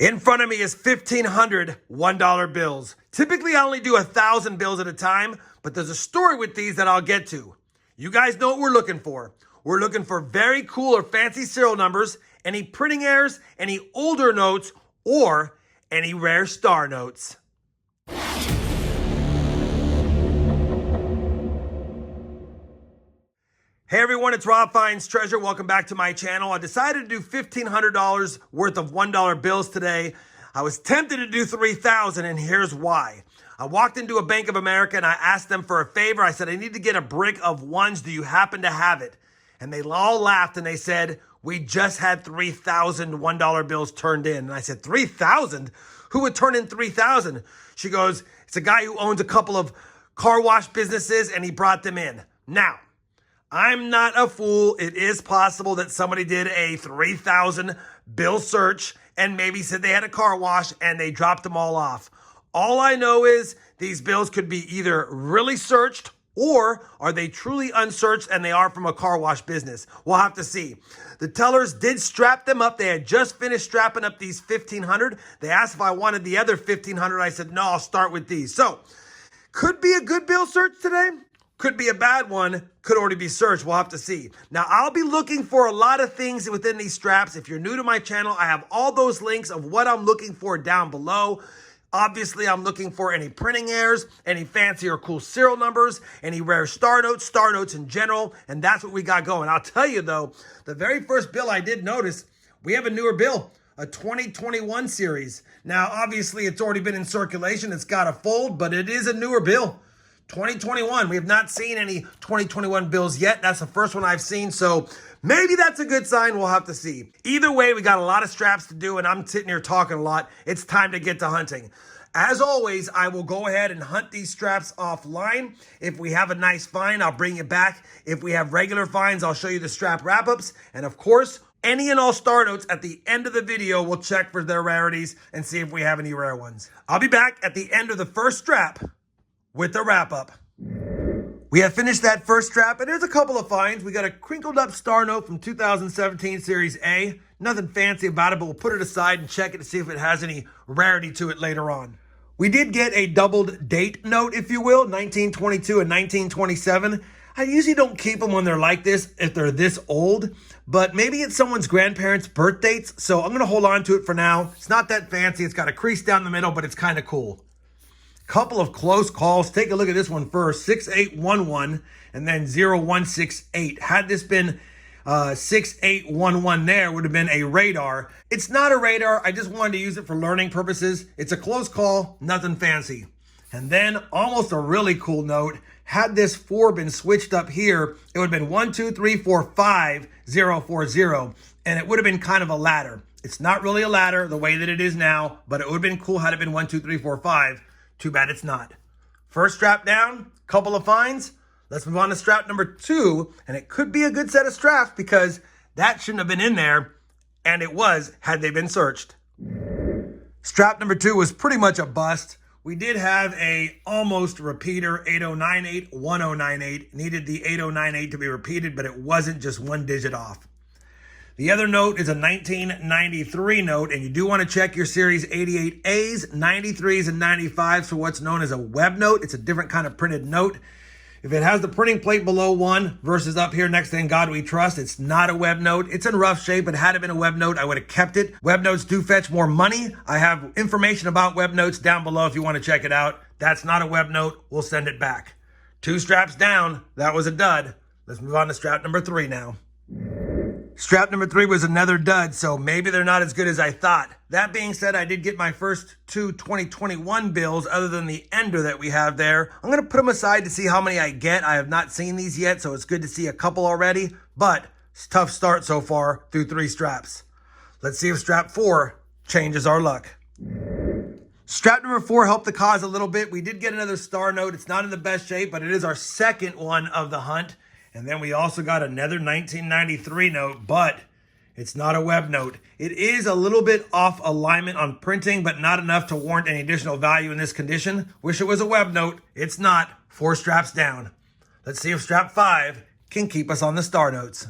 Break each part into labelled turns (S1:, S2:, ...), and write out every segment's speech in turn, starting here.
S1: In front of me is 1,500 $1 bills. Typically, I only do 1,000 bills at a time, but there's a story with these that I'll get to. You guys know what we're looking for. We're looking for very cool or fancy serial numbers, any printing errors, any older notes, or any rare star notes. Hey everyone, it's Rob Finds Treasure. Welcome back to my channel. I decided to do $1,500 worth of $1 bills today. I was tempted to do $3,000, and here's why. I walked into a Bank of America and I asked them for a favor. I said, I need to get a brick of ones. Do you happen to have it? And they all laughed and they said, we just had 3,000 $1 bills turned in. And I said, 3,000? Who would turn in 3,000? She goes, it's a guy who owns a couple of car wash businesses and he brought them in. Now, I'm not a fool. It is possible that somebody did a 3,000 bill search and maybe said they had a car wash and they dropped them all off. All I know is these bills could be either really searched or are they truly unsearched and they are from a car wash business. We'll have to see. The tellers did strap them up. They had just finished strapping up these 1,500. They asked if I wanted the other 1,500. I said, no, I'll start with these. So, could be a good bill search today. Could be a bad one, could already be searched. We'll have to see. Now, I'll be looking for a lot of things within these straps. If you're new to my channel, I have all those links of what I'm looking for down below. Obviously, I'm looking for any printing errors, any fancy or cool serial numbers, any rare star notes in general, and that's what we got going. I'll tell you though, the very first bill I did notice, we have a newer bill, a 2021 series. Now, obviously, it's already been in circulation. It's got a fold, but it is a newer bill. 2021. We have not seen any 2021 bills yet. That's the first one I've seen. So maybe that's a good sign. We'll have to see. Either way, we got a lot of straps to do and I'm sitting here talking a lot. It's time to get to hunting. As always, I will go ahead and hunt these straps offline. If we have a nice find, I'll bring you back. If we have regular finds, I'll show you the strap wrap-ups. And of course, any and all star notes at the end of the video, we'll check for their rarities and see if we have any rare ones. I'll be back at the end of the first strap with the wrap-up. We have finished that first strap, and there's a couple of finds. We got a crinkled up star note from 2017 Series A. Nothing fancy about it, but we'll put it aside and check it to see if it has any rarity to it later on. We did get a doubled date note, if you will, 1922 and 1927. I usually don't keep them when they're like this, if they're this old, but maybe it's someone's grandparents' birth dates, so I'm going to hold on to it for now. It's not that fancy. It's got a crease down the middle, but it's kind of cool. Couple of close calls. Take a look at this one first. 6811 and then 0168. Had this been 6811 there, would have been a radar. It's not a radar. I just wanted to use it for learning purposes. It's a close call, nothing fancy. And then almost a really cool note. Had this 4 been switched up here, it would have been 1, 2, 3, 4, 5, 0, 4, 0. And it would have been kind of a ladder. It's not really a ladder the way that it is now, but it would have been cool had it been 1, 2, 3, 4, 5. Too bad it's not. First strap down, couple of finds. Let's move on to strap number 2. And it could be a good set of straps because that shouldn't have been in there. And it was, had they been searched. Strap number 2 was pretty much a bust. We did have a almost repeater, 8098, 1098. Needed the 8098 to be repeated, but it wasn't, just one digit off. The other note is a 1993 note, and you do want to check your Series 88As, 93s, and 95s for what's known as a web note. It's a different kind of printed note. If it has the printing plate below 1 versus up here next to In God We Trust, it's not a web note. It's in rough shape, but had it been a web note, I would have kept it. Web notes do fetch more money. I have information about web notes down below if you want to check it out. That's not a web note. We'll send it back. 2 straps down. That was a dud. Let's move on to strap number 3 now. Strap number 3 was another dud, so maybe they're not as good as I thought. That being said, I did get my first 2 2021 bills other than the ender that we have there. I'm going to put them aside to see how many I get. I have not seen these yet, so it's good to see a couple already, but it's a tough start so far through 3 straps. Let's see if strap 4 changes our luck. Strap number 4 helped the cause a little bit. We did get another star note. It's not in the best shape, but it is our second one of the hunt. And then we also got another 1993 note, but it's not a web note. It is a little bit off alignment on printing, but not enough to warrant any additional value in this condition. Wish it was a web note. It's not. 4 straps down. Let's see if strap 5 can keep us on the star notes.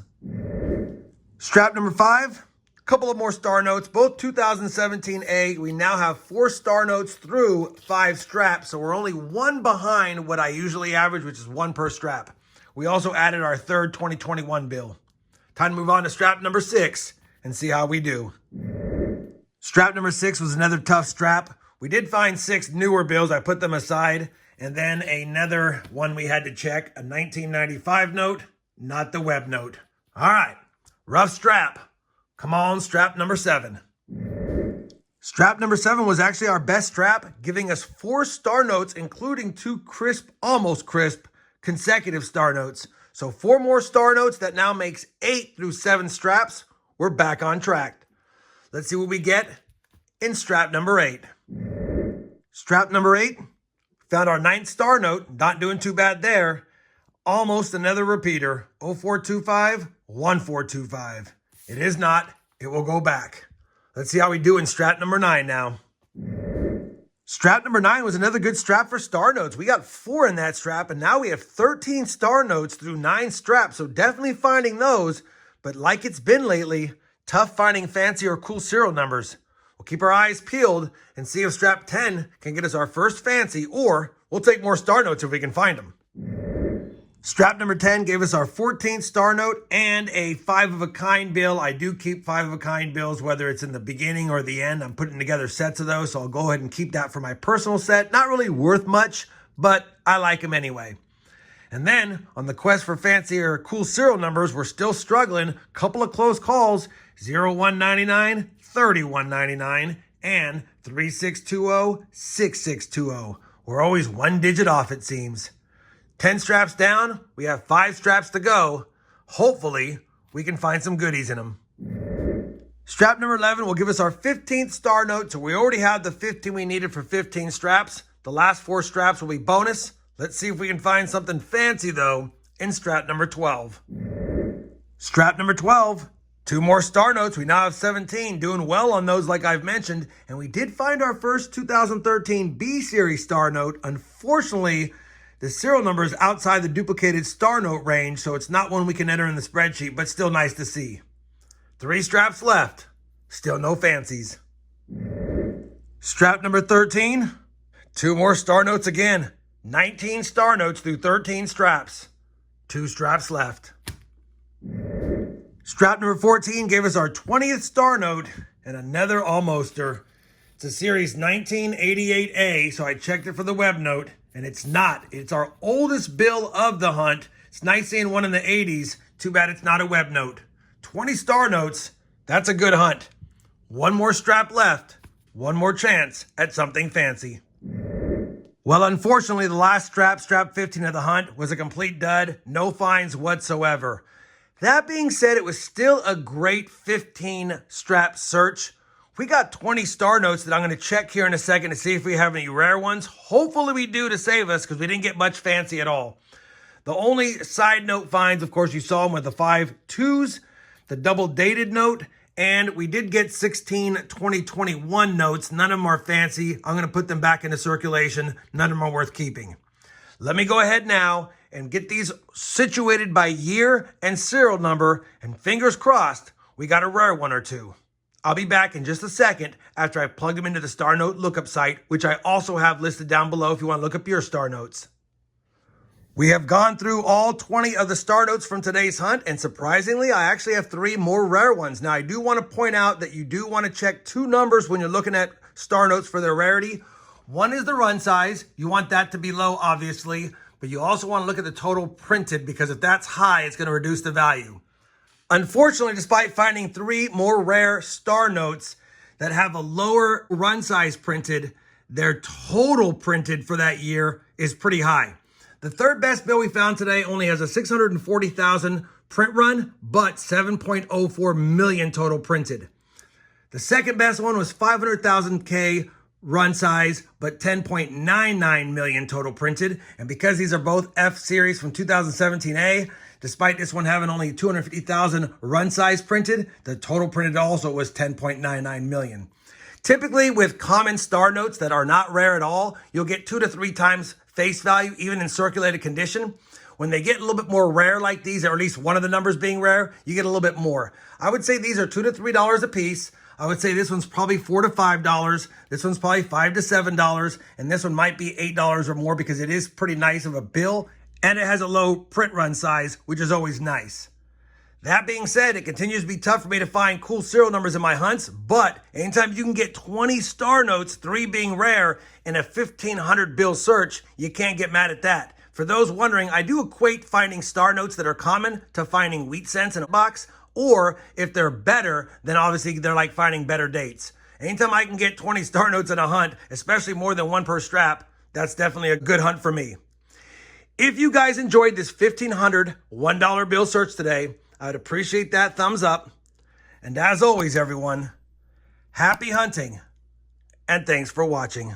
S1: Strap number 5, Couple of more star notes, both 2017A. We now have 4 star notes through 5 straps, so we're only 1 behind what I usually average, which is 1 per strap. We also added our third 2021 bill. Time to move on to strap number 6 and see how we do. Strap number 6 was another tough strap. We did find 6 newer bills. I put them aside. And then another one we had to check, a 1995 note, not the web note. All right, rough strap. Come on, strap number 7. Strap number 7 was actually our best strap, giving us 4 star notes, including 2 crisp, almost crisp, consecutive star notes. So 4 more star notes, that now makes 8 through 7 straps. We're back on track. Let's see what we get in strap number 8. Strap number 8, found our 9th star note, not doing too bad there. Almost another repeater, 0425, 1425. It is not, it will go back. Let's see how we do in strap number 9 now. Strap number 9 was another good strap for star notes. We got 4 in that strap, and now we have 13 star notes through 9 straps, so definitely finding those. But like it's been lately, tough finding fancy or cool serial numbers. We'll keep our eyes peeled and see if strap 10 can get us our first fancy, or we'll take more star notes if we can find them. Strap number 10 gave us our 14th star note and a 5-of-a-kind bill. I do keep 5-of-a-kind bills, whether it's in the beginning or the end. I'm putting together sets of those, so I'll go ahead and keep that for my personal set. Not really worth much, but I like them anyway. And then, on the quest for fancy or cool serial numbers, we're still struggling. Couple of close calls, 0199, 3199, and 3620, 6620. We're always 1 digit off, it seems. 10 straps down, we have 5 straps to go. Hopefully, we can find some goodies in them. Strap number 11 will give us our 15th star note, so we already have the 15 we needed for 15 straps. The last 4 straps will be bonus. Let's see if we can find something fancy, though, in strap number 12. Strap number 12, 2 more star notes. We now have 17, doing well on those like I've mentioned. And we did find our first 2013 B-Series star note. Unfortunately, the serial number is outside the duplicated star note range, so it's not one we can enter in the spreadsheet, but still nice to see. 3 straps left. Still no fancies. Strap number 13, 2 more star notes again. 19 star notes through 13 straps. 2 straps left. Strap number 14 gave us our 20th star note and another almoster. It's a series 1988A, so I checked it for the web note, and it's not. It's our oldest bill of the hunt. It's nice seeing one in the 80s. Too bad it's not a web note. 20 star notes, that's a good hunt. 1 more strap left. 1 more chance at something fancy. Well, unfortunately, the last strap 15 of the hunt, was a complete dud. No finds whatsoever. That being said, it was still a great 15 strap search. We got 20 star notes that I'm going to check here in a second to see if we have any rare ones. Hopefully we do to save us, because we didn't get much fancy at all. The only side note finds, of course, you saw them with the 5 2s, the double dated note, and we did get 16 2021 notes. None of them are fancy. I'm going to put them back into circulation. None of them are worth keeping. Let me go ahead now and get these situated by year and serial number, and fingers crossed, we got a rare one or 2. I'll be back in just a second after I plug them into the Star Note lookup site, which I also have listed down below if you want to look up your star notes. We have gone through all 20 of the star notes from today's hunt, and surprisingly, I actually have 3 more rare ones. Now, I do want to point out that you do want to check 2 numbers when you're looking at star notes for their rarity. One is the run size. You want that to be low, obviously, but you also want to look at the total printed, because if that's high, it's going to reduce the value. Unfortunately, despite finding 3 more rare star notes that have a lower run size printed, their total printed for that year is pretty high. The third best bill we found today only has a 640,000 print run, but 7.04 million total printed. The second best one was 500,000K run size, but 10.99 million total printed. And because these are both F series from 2017A, despite this one having only 250,000 run size printed, the total printed also was 10.99 million. Typically, with common star notes that are not rare at all, you'll get 2 to 3 times face value, even in circulated condition. When they get a little bit more rare like these, or at least one of the numbers being rare, you get a little bit more. I would say these are $2 to $3 a piece. I would say this one's probably $4 to $5. This one's probably $5 to $7. And this one might be $8 or more because it is pretty nice of a bill. And it has a low print run size, which is always nice. That being said, it continues to be tough for me to find cool serial numbers in my hunts, but anytime you can get 20 star notes, 3 being rare, in a 1,500 bill search, you can't get mad at that. For those wondering, I do equate finding star notes that are common to finding wheat cents in a box, or if they're better, then obviously they're like finding better dates. Anytime I can get 20 star notes in a hunt, especially more than one per strap, that's definitely a good hunt for me. If you guys enjoyed this 1,500 $1 bill search today, I'd appreciate that thumbs up. And as always, everyone, happy hunting and thanks for watching.